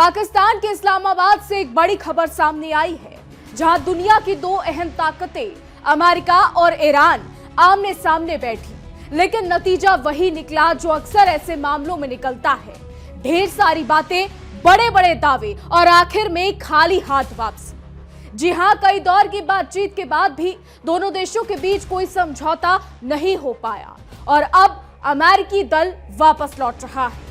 पाकिस्तान के इस्लामाबाद से एक बड़ी खबर सामने आई है, जहां दुनिया की दो अहम ताकतें अमेरिका और ईरान आमने सामने बैठी, लेकिन नतीजा वही निकला जो अक्सर ऐसे मामलों में निकलता है। ढेर सारी बातें, बड़े बड़े दावे और आखिर में खाली हाथ वापसी। जी हां, कई दौर की बातचीत के बाद भी दोनों देशों के बीच कोई समझौता नहीं हो पाया और अब अमेरिकी दल वापस लौट रहा है।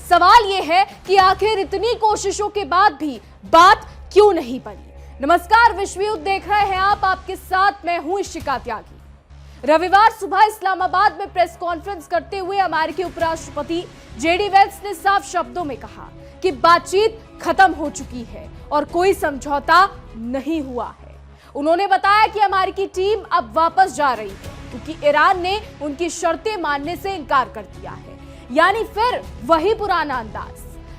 सवाल यह है कि आखिर इतनी कोशिशों के बाद भी बात क्यों नहीं बनी। नमस्कार, विश्व युद्ध देख रहे हैं आप, आपके साथ मैं हूं इशिका त्यागी। रविवार सुबह इस्लामाबाद में प्रेस कॉन्फ्रेंस करते हुए अमेरिकी उपराष्ट्रपति जेडी वेंस ने साफ शब्दों में कहा कि बातचीत खत्म हो चुकी है और कोई समझौता नहीं हुआ है। उन्होंने बताया कि अमेरिकी टीम अब वापस जा रही है क्योंकि ईरान ने उनकी शर्तें मानने से इनकार कर दिया है। यानी फिर वही पुराना अंदाज,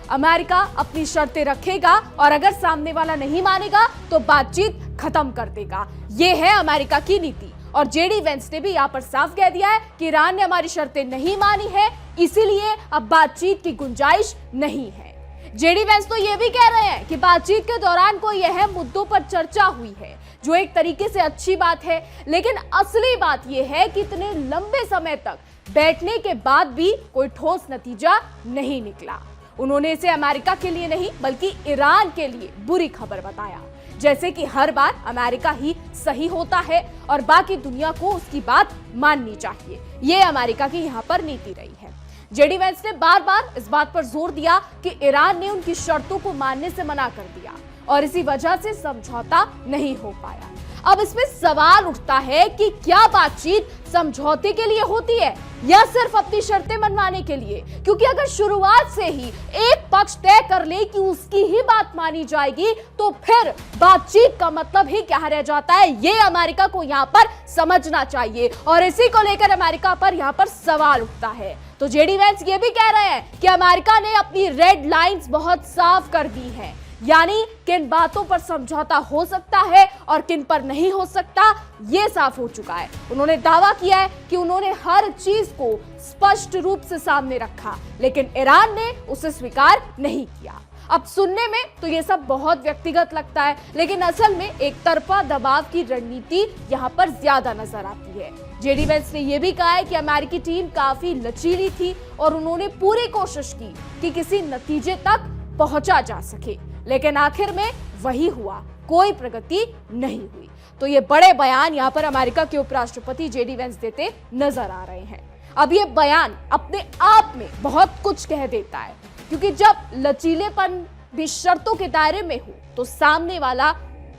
अमेरिका अपनी शर्तें रखेगा और अगर सामने वाला नहीं मानेगा तो बातचीत खत्म कर देगा। यह है अमेरिका की नीति और जेडी वेंस ने भी यहां पर साफ कह दिया है कि ईरान ने हमारी शर्तें नहीं मानी है, इसीलिए अब बातचीत की गुंजाइश नहीं है। जेडी वेंस तो यह भी कह रहे हैं कि बातचीत के दौरान कोई अहम मुद्दों पर चर्चा हुई है, जो एक तरीके से अच्छी बात है, लेकिन असली बात यह है कि इतने लंबे समय तक बैठने के बाद भी कोई ठोस नतीजा नहीं निकला। उन्होंने इसे अमेरिका के लिए नहीं बल्कि ईरान के लिए बुरी खबर बताया, जैसे कि हर बार अमेरिका ही सही होता है और बाकी दुनिया को उसकी बात माननी चाहिए। यह अमेरिका की यहां पर नीति रही है। जेडी वेंस ने बार बार इस बात पर जोर दिया कि ईरान ने उनकी शर्तों को मानने से मना कर दिया और इसी वजह से समझौता नहीं हो पाया। अब इसमें सवाल उठता है कि क्या बातचीत समझौते के लिए होती है या सिर्फ अपनी शर्तें मनवाने के लिए? क्योंकि अगर शुरुआत से ही एक पक्ष तय कर ले कि उसकी ही बात मानी जाएगी तो फिर बातचीत का मतलब ही क्या रह जाता है, ये अमेरिका को यहाँ पर समझना चाहिए और इसी को लेकर अमेरिका पर यहाँ पर सवाल उठता है। तो जेडी वेंस ये भी कह रहे हैं कि अमेरिका ने अपनी रेड लाइंस बहुत साफ कर दी है, यानी किन बातों पर समझौता हो सकता है और किन पर नहीं हो सकता, यह साफ हो चुका है। उन्होंने दावा किया है कि उन्होंने हर चीज को स्पष्ट रूप से सामने रखा, लेकिन ईरान ने उसे स्वीकार नहीं किया। अब सुनने में तो यह सब बहुत व्यक्तिगत लगता है, लेकिन असल में एक तरफा दबाव की रणनीति यहां पर ज्यादा नजर आती है। जेडी वेंस ने यह भी कहा है कि अमेरिकी टीम काफी लचीली थी और उन्होंने पूरी कोशिश की कि किसी नतीजे तक पहुंचा जा सके, लेकिन आखिर में वही हुआ, कोई प्रगति नहीं हुई। तो ये बड़े बयान यहां पर अमेरिका के उपराष्ट्रपति जेडी वेंस देते नजर आ रहे हैं। अब ये बयान अपने आप में बहुत कुछ कह देता है, क्योंकि जब लचीलेपन भी शर्तों के दायरे में हो तो सामने वाला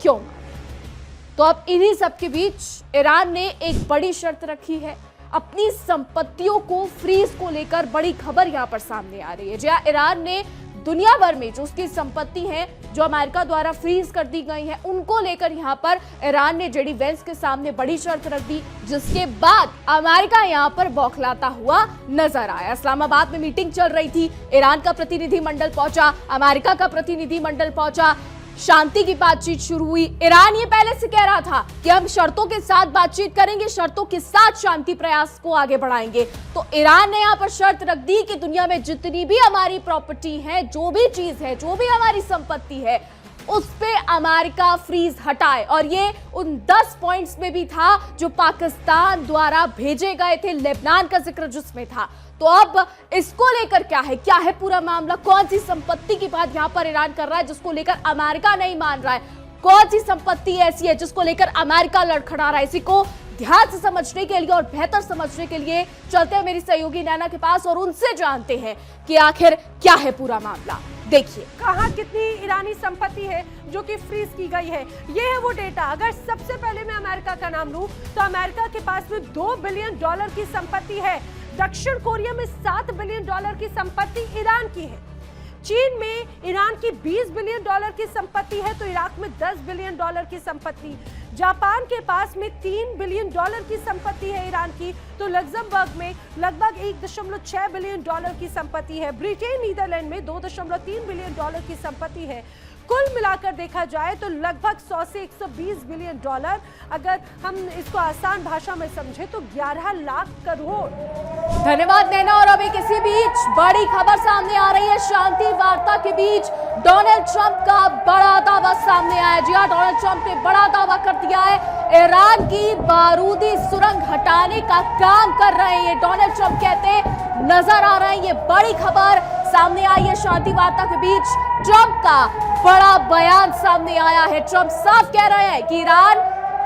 क्यों माने। तो अब इन्हीं सब के बीच ईरान ने एक बड़ी शर्त रखी है, अपनी संपत्तियों को फ्रीज को लेकर बड़ी खबर यहां पर सामने आ रही है। जहां ईरान ने दुनिया भर में जो उसकी संपत्ति है जो अमेरिका द्वारा फ्रीज कर दी गई है, उनको लेकर यहां पर ईरान ने जेडी वेंस के सामने बड़ी शर्त रख दी, जिसके बाद अमेरिका यहां पर बौखलाता हुआ नजर आया। इस्लामाबाद में मीटिंग चल रही थी, ईरान का प्रतिनिधिमंडल पहुंचा, अमेरिका का प्रतिनिधिमंडल पहुंचा, शांति की बातचीत शुरू हुई। ईरान ये पहले से कह रहा था कि हम शर्तों के साथ बातचीत करेंगे, शर्तों के साथ शांति प्रयास को आगे बढ़ाएंगे। तो ईरान ने यहां पर शर्त रख दी कि दुनिया में जितनी भी हमारी प्रॉपर्टी है, जो भी चीज है, जो भी हमारी संपत्ति है, उस पे अमेरिका फ्रीज हटाए। और ये उन 10 पॉइंट्स में भी था जो पाकिस्तान द्वारा भेजे गए थे, लेबनान का जिक्र जिसमें था। तो अब इसको लेकर क्या है पूरा मामला, कौन सी संपत्ति की बात यहां पर ईरान कर रहा है जिसको लेकर अमेरिका नहीं मान रहा है, कौन सी संपत्ति ऐसी है जिसको लेकर अमेरिका लड़खड़ा रहा है। इसी को ध्यान से समझने के लिए और बेहतर समझने के लिए चलते हैं मेरी सहयोगी नैना के पास और उनसे जानते हैं कि आखिर क्या है पूरा मामला। देखिए, कहां कितनी ईरानी संपत्ति है जो कि फ्रीज की गई है, ये है वो डेटा। अगर सबसे पहले मैं अमेरिका का नाम लूं तो अमेरिका के पास में $2 बिलियन की संपत्ति है, दक्षिण कोरिया में $7 बिलियन की संपत्ति ईरान की है, चीन में ईरान की $20 बिलियन की संपत्ति है, तो इराक में $10 बिलियन की संपत्ति, जापान के पास में $3 बिलियन की संपत्ति है ईरान की, तो लग्जमबर्ग में लगभग $1.6 बिलियन की संपत्ति है, ब्रिटेन नीदरलैंड में $2.3 बिलियन की संपत्ति है, कुल मिलाकर देखा जाए तो लगभग 100 से 120 बिलियन डॉलर, अगर हम इसको आसान भाषा में समझे तो 11 लाख करोड़। धन्यवाद नैना। और अभी किसी बीच बड़ी खबर सामने आ रही है। शांति वार्ता के बीच डोनाल्ड ट्रंप का बड़ा दावा सामने आया। जी हां, डोनाल्ड ट्रंप ने बड़ा दावा कर दिया है। ईरान की बारूदी सुरंग हटाने का काम कर रहे हैं, ये डोनाल्ड ट्रंप कहते नजर आ रहे हैं। ये बड़ी खबर सामने आई है। शांति वार्ता के बीच ट्रंप का बड़ा बयान सामने आया है। ट्रंप साफ कह रहे हैं कि ईरान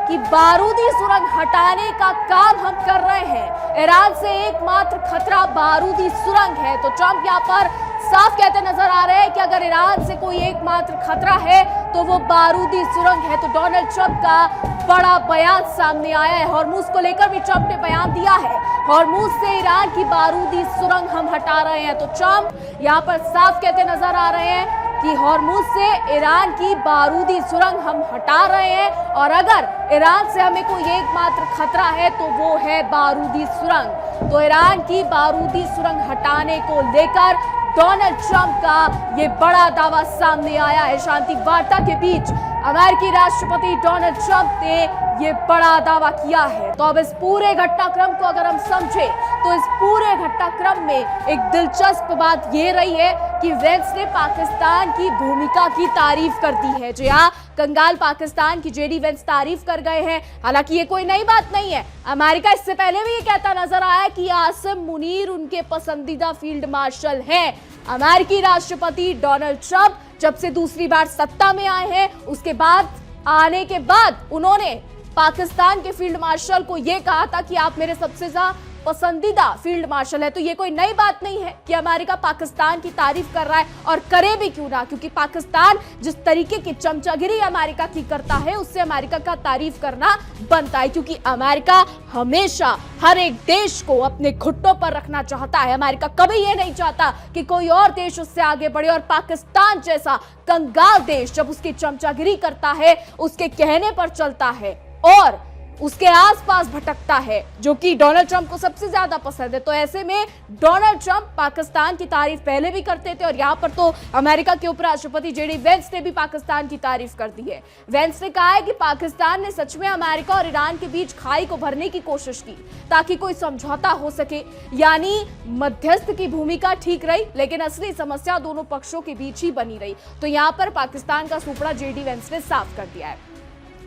की बारूदी सुरंग हटाने का काम हम कर रहे हैं। ईरान से एकमात्र खतरा बारूदी सुरंग है। तो ट्रंप यहाँ पर साफ कहते नजर आ रहे हैं कि अगर ईरान से कोई एकमात्र खतरा है तो वो बारूदी सुरंग है। तो डोनाल्ड ट्रंप का बड़ा बयान सामने आया है। हॉर्मूज को लेकर भी ट्रंप ने बयान दिया है। हॉर्मूज से ईरान की बारूदी सुरंग हम हटा रहे हैं। तो ट्रंप यहाँ पर साफ कहते नजर आ रहे हैं कि हॉर्मूज से ईरान की बारूदी सुरंग हम हटा रहे हैं, और अगर ईरान से हमें कोई एकमात्र खतरा है तो वो है बारूदी सुरंग। तो ईरान की बारूदी सुरंग हटाने को लेकर डोनाल्ड ट्रंप का ये बड़ा दावा सामने आया है। शांति वार्ता के बीच अमेरिकी राष्ट्रपति डोनाल्ड ट्रंप ने ये बड़ा दावा किया है। तो अब इस पूरे घटनाक्रम को अगर हम समझें तो इस पूरे घटनाक्रम में एक दिलचस्प बात ये रही है कि वेंस ने पाकिस्तान की भूमिका की तारीफ कर दी है। जी हाँ, कंगाल पाकिस्तान की जेडी वेंस तारीफ कर गए हैं। हालांकि ये कोई नई बात नहीं है। अमेरिका इससे पहले भी ये कहता नजर आया कि आसिम मुनीर उनके पसंदीदा फील्ड मार्शल हैं। अमेरिकी राष्ट्रपति डोनाल्ड ट्रंप जब से दूसरी बार सत्ता में आए हैं, उसके बाद आने के बाद उन्होंने पाकिस्तान के फील्ड मार्शल को यह कहा था कि आप मेरे सबसे ज्यादा पसंदीदा फील्ड मार्शल है। तो ये कोई नई बात नहीं है कि अमेरिका पाकिस्तान की तारीफ कर रहा है, और करे भी क्यों ना, क्योंकि पाकिस्तान जिस तरीके की चमचागिरी अमेरिका की करता है उससे अमेरिका का तारीफ करना बनता है, क्योंकि अमेरिका हमेशा हर एक देश को अपने घुटनों पर रखना चाहता है। अमेरिका कभी ये नहीं चाहता कि कोई और देश उससे आगे बढ़े, और पाकिस्तान जैसा कंगाल देश जब उसकी चमचागिरी करता है, उसके कहने पर चलता है और उसके आसपास भटकता है, जो कि डोनाल्ड ट्रंप को सबसे ज्यादा पसंद है। तो ऐसे में डोनाल्ड ट्रंप पाकिस्तान की तारीफ पहले भी करते थे, और यहां पर तो अमेरिका के उपराष्ट्रपति जेडी वेंस ने भी पाकिस्तान की तारीफ कर दी है। वेंस ने कहा है कि पाकिस्तान ने सच में अमेरिका और ईरान के बीच खाई को भरने की कोशिश की ताकि कोई समझौता हो सके, यानी मध्यस्थ की भूमिका ठीक रही, लेकिन असली समस्या दोनों पक्षों के बीच ही बनी रही। तो यहां पर पाकिस्तान का सुपड़ा जेडी वेंस ने साफ कर दिया है।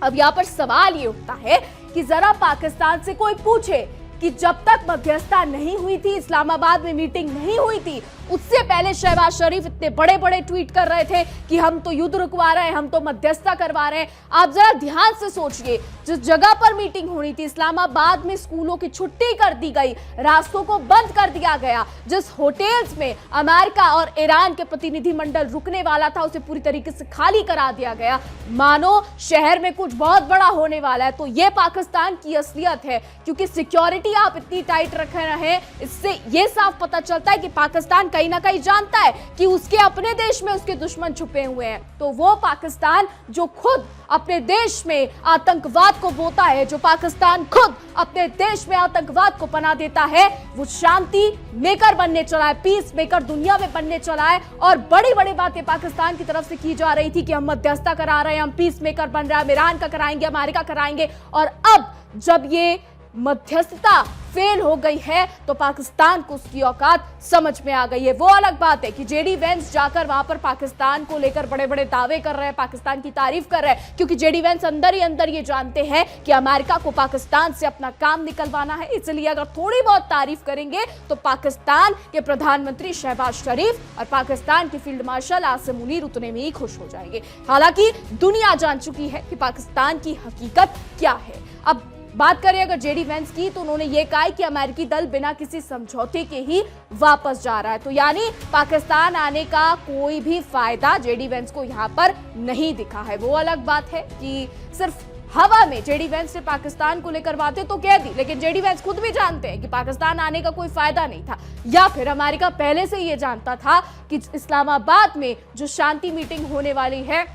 अब यहाँ पर सवाल ये उठता है कि जरा पाकिस्तान से कोई पूछे कि जब तक मध्यस्थता नहीं हुई थी, इस्लामाबाद में मीटिंग नहीं हुई थी, उससे पहले शहबाज शरीफ इतने बड़े बड़े ट्वीट कर रहे थे कि हम तो युद्ध रुकवा रहे हैं, हम तो मध्यस्थता करवा रहे हैं। आप जरा ध्यान से सोचिए, जिस जगह पर मीटिंग होनी थी, इस्लामाबाद में स्कूलों की छुट्टी कर दी गई, रास्तों को बंद कर दिया गया, जिस होटल्स में अमेरिका और ईरान के प्रतिनिधिमंडल रुकने वाला था उसे पूरी तरीके से खाली करा दिया गया, मानो शहर में कुछ बहुत बड़ा होने वाला है। तो ये पाकिस्तान की असलियत है, क्योंकि सिक्योरिटी आप इतनी टाइट रख रहे हैं, इससे यह साफ पता चलता है कि पाकिस्तान कहीं ना कहीं जानता है कि उसके अपने देश में उसके दुश्मन छुपे हुए हैं। तो वो पाकिस्तान जो खुद अपने देश में आतंकवाद को बोता है, जो पाकिस्तान खुद अपने देश में आतंकवाद को पनाह देता है, वो शांति मेकर बनने चला है, पीस मेकर दुनिया में बनने चला है। और बड़ी बड़ी बातें पाकिस्तान की तरफ से की जा रही थी कि हम मध्यस्थता करा रहे हैं, हम पीस मेकर बन रहे हैं, हम ईरान का कराएंगे, अमेरिका कराएंगे। और अब जब ये मध्यस्थता फेल हो गई है तो पाकिस्तान को उसकी औकात समझ में आ गई है। वो अलग बात है कि जेडी वेंस जाकर वहां पर पाकिस्तान को लेकर बड़े बड़े दावे कर रहे हैं, पाकिस्तान की तारीफ कर रहे हैं, क्योंकि जेडी वेंस अंदर ही अंदर ये जानते हैं कि अमेरिका को पाकिस्तान से अपना काम निकलवाना है। इसलिए अगर थोड़ी बहुत तारीफ करेंगे तो पाकिस्तान के प्रधानमंत्री शहबाज शरीफ और पाकिस्तान के फील्ड मार्शल आसिम मुनीर उतने में ही खुश हो जाएंगे। हालांकि दुनिया जान चुकी है कि पाकिस्तान की हकीकत क्या है। अब बात करें अगर जेडी वेंस की, तो उन्होंने ये कहा कि अमेरिकी दल बिना किसी समझौते के ही वापस जा रहा है। तो यानी पाकिस्तान आने का कोई भी फायदा जेडी वेंस को यहां पर नहीं दिखा है। वो अलग बात है कि सिर्फ हवा में जेडी वेंस ने पाकिस्तान को लेकर बातें तो कह दी, लेकिन जेडी वेंस खुद भी जानते हैं कि पाकिस्तान आने का कोई फायदा नहीं था, या फिर अमेरिका पहले से ये जानता था कि इस्लामाबाद में जो शांति मीटिंग होने वाली है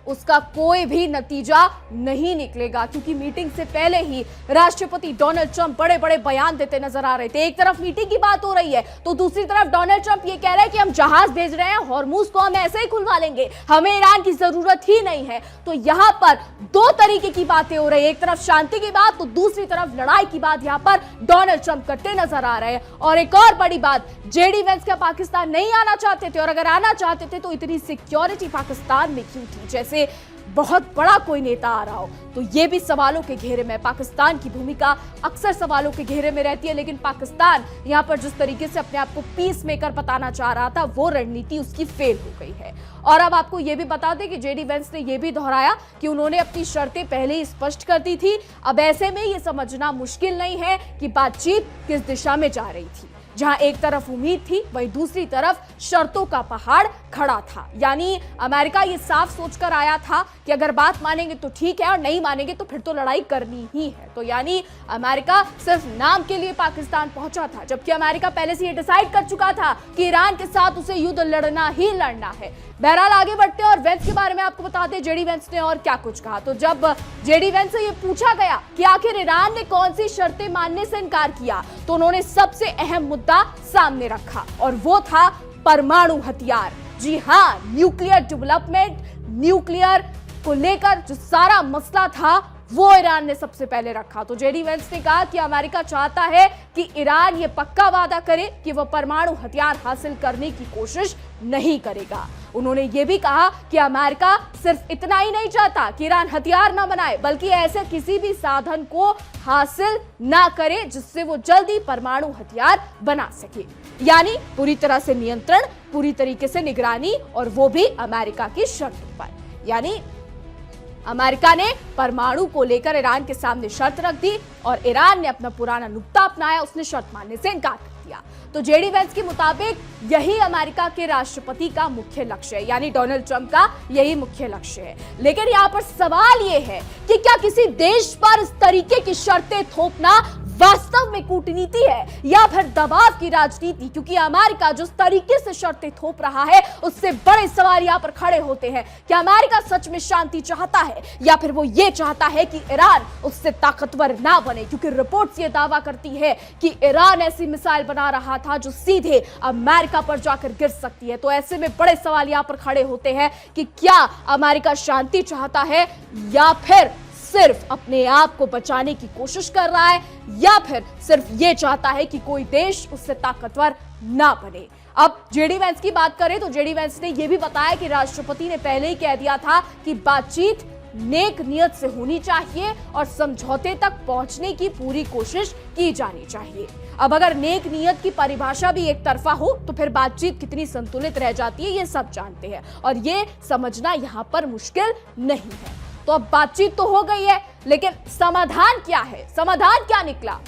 उसका कोई भी नतीजा नहीं निकलेगा, क्योंकि मीटिंग से पहले ही राष्ट्रपति डोनाल्ड ट्रंप बड़े बड़े बयान देते नजर आ रहे थे। एक तरफ मीटिंग की बात हो रही है तो दूसरी तरफ डोनाल्ड ट्रंप ये कह रहे हैं कि हम जहाज भेज रहे हैं, हॉर्मूज को हम ऐसे ही खुलवा लेंगे, हमें ईरान की जरूरत ही नहीं है। तो यहां पर दो तरीके की बातें हो रही है, एक तरफ शांति की बात तो दूसरी तरफ लड़ाई की बात यहां पर डोनाल्ड ट्रंप करते नजर आ रहे हैं। और एक और बड़ी बात, जेडी वेंस क्या पाकिस्तान नहीं आना चाहते थे? और अगर आना चाहते थे तो इतनी सिक्योरिटी पाकिस्तान में क्यों थी, जैसे बहुत बड़ा कोई नेता आ रहा हो? तो ये भी सवालों के घेरे में, पाकिस्तान की भूमिका अक्सर सवालों के घेरे में रहती है, लेकिन पाकिस्तान यहां पर जिस तरीके से अपने आप को पीस मेकर बताना चाह रहा था, वो रणनीति उसकी फेल हो गई है। और अब आपको यह भी बता दें कि जेडी वेंस ने यह भी दोहराया कि उन्होंने अपनी शर्तें पहले ही स्पष्ट कर दी थी। अब ऐसे में यह समझना मुश्किल नहीं है कि बातचीत किस दिशा में जा रही थी। जहां एक तरफ उम्मीद थी, वहीं दूसरी तरफ शर्तों का पहाड़ खड़ा था। यानी अमेरिका ये साफ सोचकर आया था कि अगर बात मानेंगे तो ठीक है और नहीं मानेंगे तो फिर तो लड़ाई करनी ही है। तो यानी अमेरिका सिर्फ नाम के लिए पाकिस्तान पहुंचा था, जबकि अमेरिका पहले से ये डिसाइड कर चुका था कि ईरान के साथ उसे युद्ध लड़ना ही लड़ना है। बहरहाल आगे बढ़ते हैं और वेंस के बारे में आपको बता दें जेडी वेंस ने और क्या कुछ कहा। तो जब जेडी वेंस से ये पूछा गया कि आखिर ईरान ने कौन सी शर्तें मानने से इनकार किया, तो उन्होंने सबसे अहम मुद्दा सामने रखा और वो था परमाणु हथियार। जी हाँ, न्यूक्लियर डेवलपमेंट, न्यूक्लियर को लेकर जो सारा मसला था वो ईरान ने सबसे पहले रखा। तो जेडी वेंस ने कहा कि अमेरिका चाहता है कि ईरान ये पक्का वादा करे कि वह परमाणु हथियार हासिल करने की कोशिश नहीं करेगा। उन्होंने ये भी कहा कि अमेरिका सिर्फ इतना ही नहीं चाहता कि ईरान हथियार ना बनाए, बल्कि ऐसे किसी भी साधन को हासिल ना करे जिससे वो जल्दी परमाणु हथियार बना सके। यानी पूरी तरह से नियंत्रण, पूरी तरीके से निगरानी, और वो भी अमेरिका की शर्तों पर। यानी अमेरिका ने परमाणु को लेकर ईरान के सामने शर्त रख दी और ईरान ने अपना पुराना नुक्ता अपनाया, उसने शर्त मानने से इनकार कर दिया। तो जेडी वेंस के मुताबिक यही अमेरिका के राष्ट्रपति का मुख्य लक्ष्य है, यानी डोनाल्ड ट्रंप का यही मुख्य लक्ष्य है। लेकिन यहाँ पर सवाल ये है कि क्या किसी देश पर इस तरीके की शर्तें थोपना वास्तव में कूटनीति है या फिर दबाव की राजनीति? क्योंकि अमेरिका जिस तरीके से शर्तें थोप रहा है उससे बड़े सवाल यहाँ पर खड़े होते हैं। क्या अमेरिका सच में शांति चाहता है या फिर वो ये चाहता है कि ईरान उससे ताकतवर ना बने? क्योंकि रिपोर्ट्स ये दावा करती है कि ईरान ऐसी मिसाइल बना रहा था जो सीधे अमेरिका पर जाकर गिर सकती है। तो ऐसे में बड़े सवाल यहाँ पर खड़े होते हैं कि क्या अमेरिका शांति चाहता है या फिर सिर्फ अपने आप को बचाने की कोशिश कर रहा है, या फिर सिर्फ ये चाहता है कि कोई देश उससे ताकतवर ना बने। अब जेडी वेंस की बात करें तो जेडी वेंस ने यह भी बताया कि राष्ट्रपति ने पहले ही कह दिया था कि बातचीत नेक नियत से होनी चाहिए और समझौते तक पहुंचने की पूरी कोशिश की जानी चाहिए। अब अगर नेक नियत की परिभाषा भी एक तरफा हो तो फिर बातचीत कितनी संतुलित रह जाती है ये सब जानते हैं, और ये समझना यहां पर मुश्किल नहीं है। तो अब बातचीत तो हो गई है, लेकिन समाधान क्या है? समाधान क्या निकला?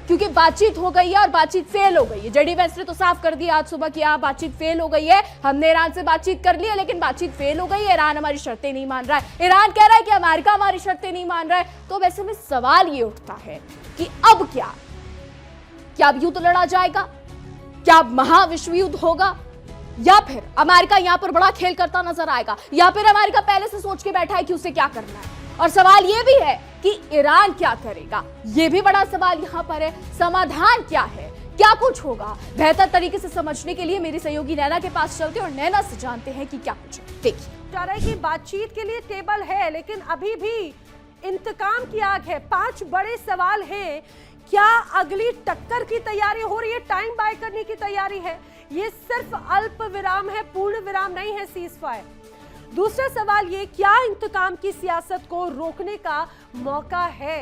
क्योंकि बातचीत हो गई है और बातचीत फेल हो गई है। जेडी वेंस ने तो साफ कर दिया आज सुबह कि बातचीत फेल हो गई है, हमने ईरान से बातचीत कर ली है लेकिन बातचीत फेल हो गई है, ईरान हमारी शर्तें नहीं मान रहा है। ईरान कह रहा है कि अमेरिका हमारी शर्तें नहीं मान रहा है। तो वैसे में सवाल ये उठता है कि अब क्या अब युद्ध लड़ा जाएगा? क्या अब महाविश्व युद्ध होगा, या फिर अमेरिका यहां पर बड़ा खेल करता नजर आएगा, या फिर अमेरिका पहले से सोच के बैठा है कि उसे क्या करना है? और सवाल यह भी है कि ईरान क्या करेगा, यह भी बड़ा सवाल यहां पर है। समाधान क्या है, क्या कुछ होगा? बेहतर तरीके से समझने के लिए मेरी सहयोगी नैना के पास चलते और नैना से जानते हैं कि क्या कुछ है। देखिए, जा रहा है कि बातचीत के लिए टेबल है, लेकिन अभी भी इंतकाम की आग है। 5 बड़े सवाल हैं। क्या अगली टक्कर की तैयारी हो रही है? टाइम बाय करने की तैयारी है? ये सिर्फ अल्प विराम है, पूर्ण विराम नहीं है, सीज फायर। दूसरा सवाल ये, क्या इंतकाम की सियासत को रोकने का मौका है?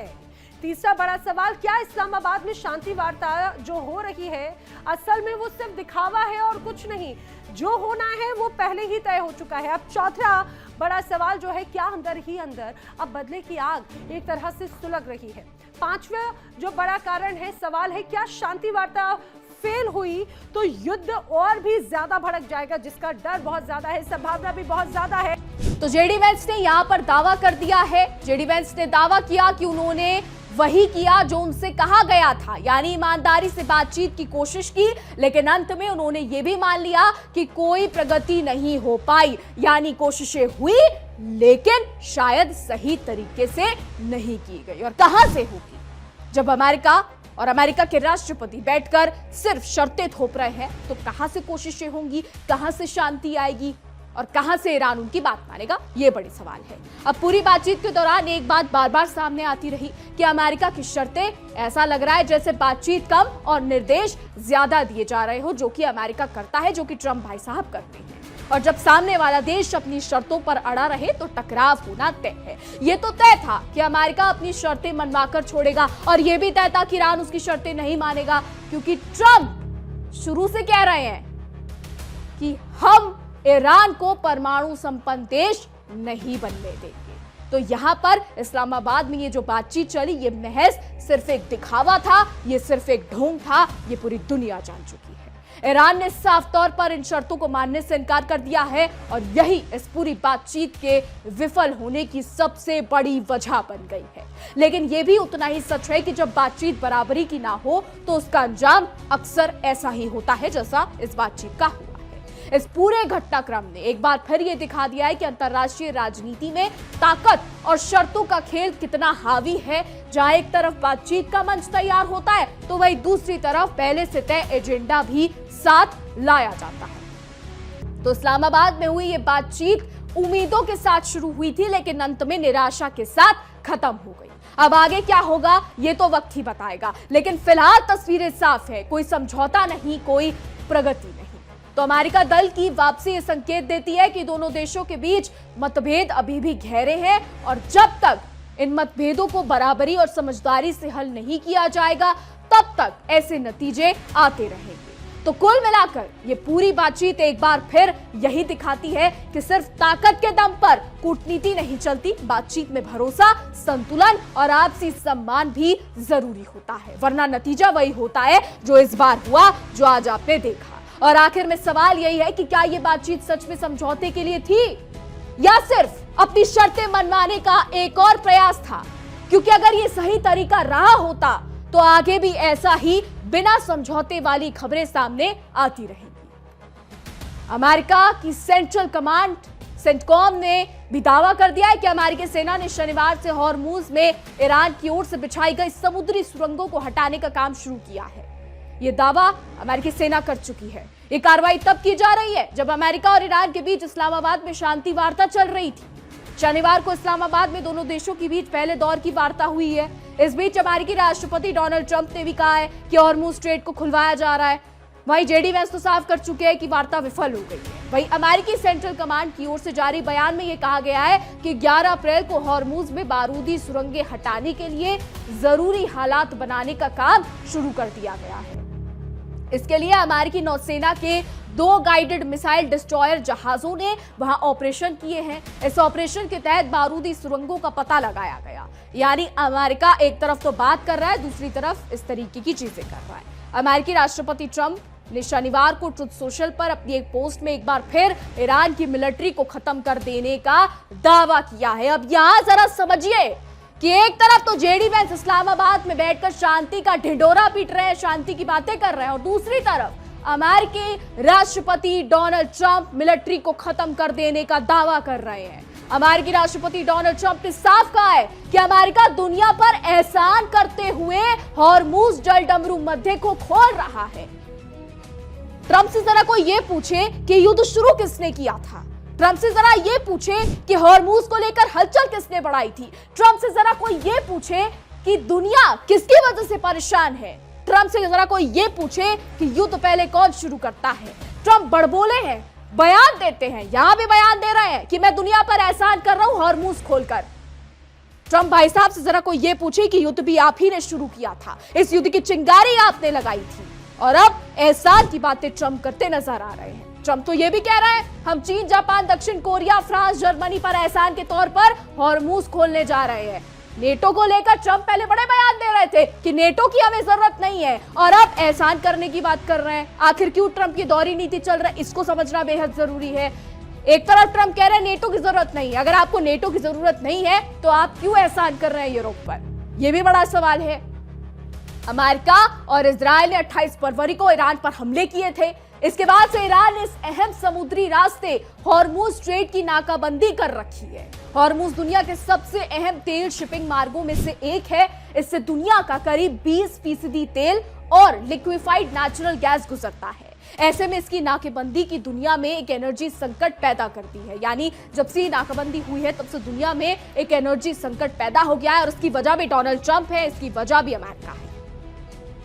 तीसरा बड़ा सवाल, क्या इस्लामाबाद में शांति वार्ता जो हो रही है असल में वो सिर्फ दिखावा है और कुछ नहीं, जो होना है वो पहले ही तय हो चुका है? अब चौथा बड़ा सवाल जो है, क्या अंदर ही अंदर अब बदले की आग एक तरह से सुलग रही है? पांचवा जो बड़ा कारण है, सवाल है, क्या शांति वार्ता फेल हुई तो युद्ध और भी ज्यादा भड़क जाएगा, जिसका डर बहुत ज्यादा है, संभावना भी बहुत ज्यादा है। तो जेडी वेंस ने यहां पर दावा कर दिया है। जेडी वेंस ने दावा किया कि उन्होंने वही किया जो उनसे कहा गया था, यानी ईमानदारी से बातचीत की कोशिश की, लेकिन अंत में उन्होंने ये भी मान लिया कि कोई प्रगति नहीं हो पाई। यानी कोशिशें हुई लेकिन शायद सही तरीके से नहीं की गई। और कहां से होगी? जब अमेरिका और अमेरिका के राष्ट्रपति बैठकर सिर्फ शर्तें थोप रहे हैं, तो कहां से कोशिशें होंगी, कहां से शांति आएगी और कहां से ईरान उनकी बात मानेगा, ये बड़ी सवाल है। अब पूरी बातचीत के दौरान एक बात बार बार सामने आती रही कि अमेरिका की शर्तें, ऐसा लग रहा है जैसे बातचीत कम और निर्देश ज्यादा दिए जा रहे हो, जो कि अमेरिका करता है, जो कि ट्रंप भाई साहब करते हैं। और जब सामने वाला देश अपनी शर्तों पर अड़ा रहे तो टकराव होना तय है। यह तो तय था कि अमेरिका अपनी शर्तें मनवाकर छोड़ेगा, और यह भी तय था कि ईरान उसकी शर्तें नहीं मानेगा, क्योंकि ट्रंप शुरू से कह रहे हैं कि हम ईरान को परमाणु संपन्न देश नहीं बनने देंगे। तो यहां पर इस्लामाबाद में ये जो बातचीत चली, ये महज सिर्फ एक दिखावा था, ये सिर्फ एक ढोंग था, ये पूरी दुनिया जान चुकी है। ईरान ने साफ तौर पर इन शर्तों को मानने से इनकार कर दिया है, और यही इस पूरी बातचीत के विफल होने की सबसे बड़ी वजह बन गई है। लेकिन यह भी उतना ही सच है कि जब बातचीत बराबरी की ना हो तो उसका अंजाम अक्सर ऐसा ही होता है जैसा इस बातचीत का हुआ है। इस पूरे घटनाक्रम ने एक बार फिर यह दिखा दिया है कि अंतर्राष्ट्रीय राजनीति में ताकत और शर्तों का खेल कितना हावी है। जहां एक तरफ बातचीत का मंच तैयार होता है, तो वहीं दूसरी तरफ पहले से तय एजेंडा भी साथ लाया जाता है। तो इस्लामाबाद में हुई ये बातचीत उम्मीदों के साथ शुरू हुई थी, लेकिन अंत में निराशा के साथ खत्म हो गई। अब आगे क्या होगा ये तो वक्त ही बताएगा, लेकिन फिलहाल तस्वीरें साफ है, कोई समझौता नहीं, कोई प्रगति नहीं। तो अमेरिका दल की वापसी ये संकेत देती है कि दोनों देशों के बीच मतभेद अभी भी गहरे हैं, और जब तक इन मतभेदों को बराबरी और समझदारी से हल नहीं किया जाएगा, तब तक ऐसे नतीजे आते रहेंगे। तो कुल मिलाकर ये पूरी बातचीत एक बार फिर यही दिखाती है कि सिर्फ ताकत के दम पर कूटनीति नहीं चलती, बातचीत में भरोसा, संतुलन और आपसी सम्मान भी जरूरी होता है, वरना नतीजा वही होता है जो इस बार हुआ, जो आज आपने देखा। और आखिर में सवाल यही है कि क्या ये बातचीत सच में समझौते के लिए थी, या सिर्फ अपनी शर्तें मनवाने का एक और प्रयास था? क्योंकि अगर ये सही तरीका रहा होता तो आगे भी ऐसा ही बिना समझौते वाली खबरें सामने आती रहेंगी। अमेरिका की सेंट्रल कमांड सेंटकॉम ने भी दावा कर दिया है कि अमेरिकी सेना ने शनिवार से हॉर्मुज में ईरान की ओर से बिछाई गई समुद्री सुरंगों को हटाने का काम शुरू किया है। यह दावा अमेरिकी सेना कर चुकी है। यह कार्रवाई तब की जा रही है जब अमेरिका और ईरान के बीच इस्लामाबाद में शांति वार्ता चल रही थी। शनिवार को इस्लामाबाद में दोनों देशों के बीच पहले दौर की वार्ता हुई है। इस बीच अमेरिकी राष्ट्रपति डोनाल्ड ट्रंप ने भी कहा है कि हॉर्मुज स्ट्रेट को खुलवाया जा रहा है। वहीं जेडी वैंस तो साफ कर चुके हैं कि वार्ता विफल हो गई है। वहीं अमेरिकी सेंट्रल कमांड की ओर से जारी बयान में यह कहा गया है कि 11 अप्रैल को हॉर्मुज में बारूदी सुरंगें हटाने के लिए जरूरी हालात बनाने का काम शुरू कर दिया गया है। इसके लिए अमेरिकी नौसेना के 2 गाइडेड मिसाइल डिस्ट्रॉयर जहाजों ने वहां ऑपरेशन किए हैं। इस ऑपरेशन के तहत बारूदी सुरंगों का पता लगाया गया। यानी अमेरिका एक तरफ तो बात कर रहा है, दूसरी तरफ इस तरीके की चीजें कर रहा है। अमेरिकी राष्ट्रपति ट्रंप ने शनिवार को ट्रुथ सोशल पर अपनी एक पोस्ट में एक बार फिर ईरान की मिलिट्री को खत्म कर देने का दावा किया है। अब यहां जरा समझिए कि एक तरफ तो जेडी वैंस इस्लामाबाद में बैठकर शांति का ढिंढोरा पीट रहे हैं, शांति की बातें कर रहे हैं, और दूसरी तरफ अमेरिकी राष्ट्रपति डोनाल्ड ट्रंप मिलिट्री को खत्म कर देने का दावा कर रहे हैं। अमेरिकी राष्ट्रपति डोनाल्ड ट्रंप ने साफ कहा है कि अमेरिका दुनिया पर एहसान करते हुए हॉर्मुज जलडमरू मध्य को खोल रहा है। ट्रंप से जरा कोई ये पूछे कि युद्ध शुरू किसने किया था। ट्रंप से जरा ये पूछे कि हॉर्मुज को लेकर हलचल किसने बढ़ाई थी। ट्रंप से जरा कोई ये पूछे कि दुनिया किसकी वजह से परेशान है। ट्रंप से जरा कोई ये पूछे कि युद्ध पहले कौन शुरू करता है। ट्रंप बड़बोले हैं, बयान देते हैं, यहां भी बयान दे रहे हैं कि मैं दुनिया पर एहसान कर रहा हूं हॉर्मुज खोलकर। ट्रंप भाई साहब से जरा कोई ये पूछे कि युद्ध भी आप ही ने शुरू किया था, इस युद्ध की चिंगारी आपने लगाई थी, और अब एहसान की बातें ट्रंप करते नजर आ रहे हैं। ट्रंप तो ये भी कह रहा है हम चीन, जापान, दक्षिण कोरिया, फ्रांस, जर्मनी पर एहसान के तौर पर हॉर्मुज खोलने जा रहे हैं। नेटो को लेकर ट्रंप पहले बड़े बयान दे रहे थे कि नेटो की हमें जरूरत नहीं है, और अब एहसान करने की बात कर रहे हैं। आखिर क्यों ट्रंप की दोहरी नीति चल रहा है, इसको समझना बेहद जरूरी है। एक तरफ ट्रंप कह रहे हैं नेटो की जरूरत नहीं है, अगर आपको नेटो की जरूरत नहीं है तो आप क्यों एहसान कर रहे हैं यूरोप पर, यह भी बड़ा सवाल है। अमेरिका और इजरायल ने 28 फरवरी को ईरान पर हमले किए थे, इसके बाद से ईरान ने इस अहम समुद्री रास्ते हॉर्मुज स्ट्रेट की नाकाबंदी कर रखी है। हॉर्मुज दुनिया के सबसे अहम तेल शिपिंग मार्गों में से एक है। इससे दुनिया का करीब 20% तेल और लिक्विफाइड नेचुरल गैस गुजरता है। ऐसे में इसकी नाकेबंदी की दुनिया में एक एनर्जी संकट पैदा करती है। यानी जब से नाकाबंदी हुई है तब से दुनिया में एक एनर्जी संकट पैदा हो गया है और उसकी वजह भी डोनाल्ड ट्रंप है, इसकी वजह भी अमेरिका है।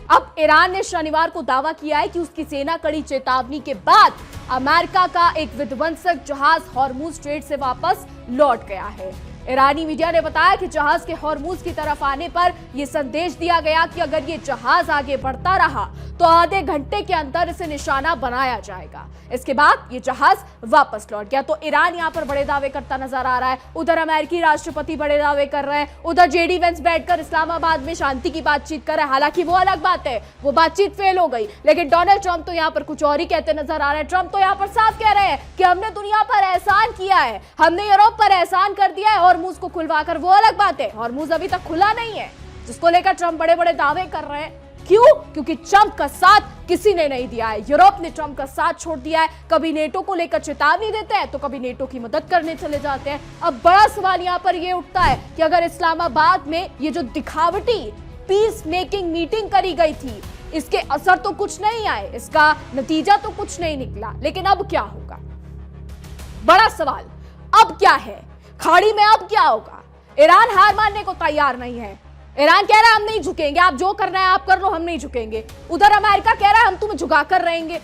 अब ईरान ने शनिवार को दावा किया है कि उसकी सेना कड़ी चेतावनी के बाद अमेरिका का एक विध्वंसक जहाज हॉर्मुज स्ट्रेट से वापस लौट गया है। ईरानी मीडिया ने बताया कि जहाज के हॉर्मुज की तरफ आने पर यह संदेश दिया गया कि अगर ये जहाज आगे बढ़ता रहा तो आधे घंटे के अंदर इसे निशाना बनाया जाएगा। इसके बाद ये जहाज वापस लौट गया। तो ईरान यहां पर बड़े दावे करता नजर आ रहा है, उधर अमेरिकी राष्ट्रपति बड़े दावे कर रहे हैं, उधर जेडी वेंस बैठकर इस्लामाबाद में शांति की बातचीत कर रहे हैं। हालांकि वो अलग बात है, वो बातचीत फेल हो गई, लेकिन डोनाल्ड ट्रंप तो यहाँ पर कुछ और ही कहते नजर आ रहे हैं। ट्रंप तो यहाँ पर साफ कह रहे हैं कि हमने दुनिया पर एहसान किया है, हमने यूरोप पर एहसान कर दिया है हॉर्मुज को खुलवाकर। वो अलग बात है, हॉर्मुज अभी तक खुला नहीं है, जिसको लेकर ट्रंप बड़े बड़े दावे कर रहे हैं। क्यों? क्योंकि ट्रंप का साथ किसी ने नहीं दिया है। यूरोप ने ट्रंप का साथ छोड़ दिया है। कभी नेटो को लेकर चेतावनी देते हैं तो कभी नेटो की मदद करने चले जाते हैं। अब बड़ा सवाल यहां पर यह उठता है कि अगर इस्लामाबाद में ये जो दिखावटी पीस मेकिंग मीटिंग करी गई थी, इसके असर तो कुछ नहीं आए, इसका नतीजा तो कुछ नहीं निकला, लेकिन अब क्या होगा? बड़ा सवाल अब क्या है? खाड़ी में अब क्या होगा? ईरान हार मानने को तैयार नहीं है। ईरान कह रहा है हम नहीं झुकेंगे, आप जो करना है आप कर लो, हम नहीं झुकेंगे। उधर अमेरिका कह रहा है हम तुम्हें झुकाकर रहेंगे।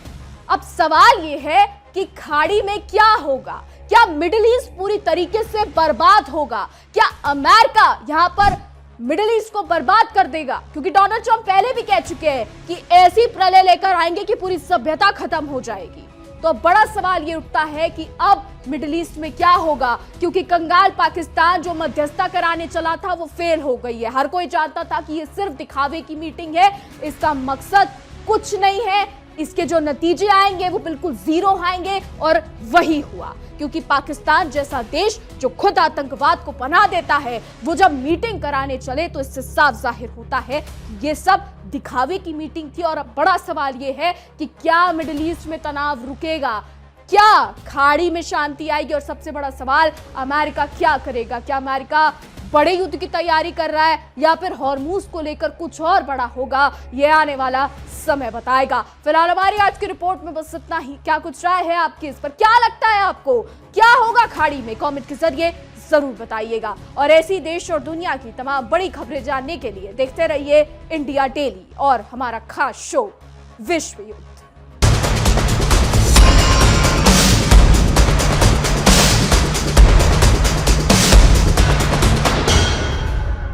अब सवाल यह है कि खाड़ी में क्या होगा? क्या मिडिल ईस्ट पूरी तरीके से बर्बाद होगा? क्या अमेरिका यहां पर मिडिल ईस्ट को बर्बाद कर देगा? क्योंकि डोनाल्ड ट्रंप पहले भी कह चुके हैं कि ऐसी प्रलय लेकर आएंगे कि पूरी सभ्यता खत्म हो जाएगी। तो बड़ा सवाल ये उठता है कि अब मिडिल ईस्ट में क्या होगा, क्योंकि कंगाल पाकिस्तान जो मध्यस्थता कराने चला था वो फेल हो गई है। हर कोई जानता था कि ये सिर्फ दिखावे की मीटिंग है, इसका मकसद कुछ नहीं है, इसके जो नतीजे आएंगे वो बिल्कुल जीरो आएंगे। और वही हुआ, क्योंकि पाकिस्तान जैसा देश जो खुद आतंकवाद को पनाह देता है, वो जब मीटिंग कराने चले तो इससे साफ जाहिर होता है कि ये सब दिखावे की मीटिंग थी। और अब बड़ा सवाल ये है कि क्या मिडिल ईस्ट में तनाव रुकेगा? क्या खाड़ी में शांति आएगी? और सबसे बड़ा सवाल, अमेरिका क्या करेगा? क्या अमेरिका बड़े युद्ध की तैयारी कर रहा है या फिर हॉर्मुज को लेकर कुछ और बड़ा होगा? यह आने वाला समय बताएगा। फिलहाल हमारी आज की रिपोर्ट में बस इतना ही। क्या कुछ राय है आपकी इस पर? क्या लगता है आपको क्या होगा खाड़ी में? कमेंट के जरिए जरूर बताइएगा। और ऐसी देश और दुनिया की तमाम बड़ी खबरें जानने के लिए देखते रहिए इंडिया डेली और हमारा खास शो विश्व युद्ध।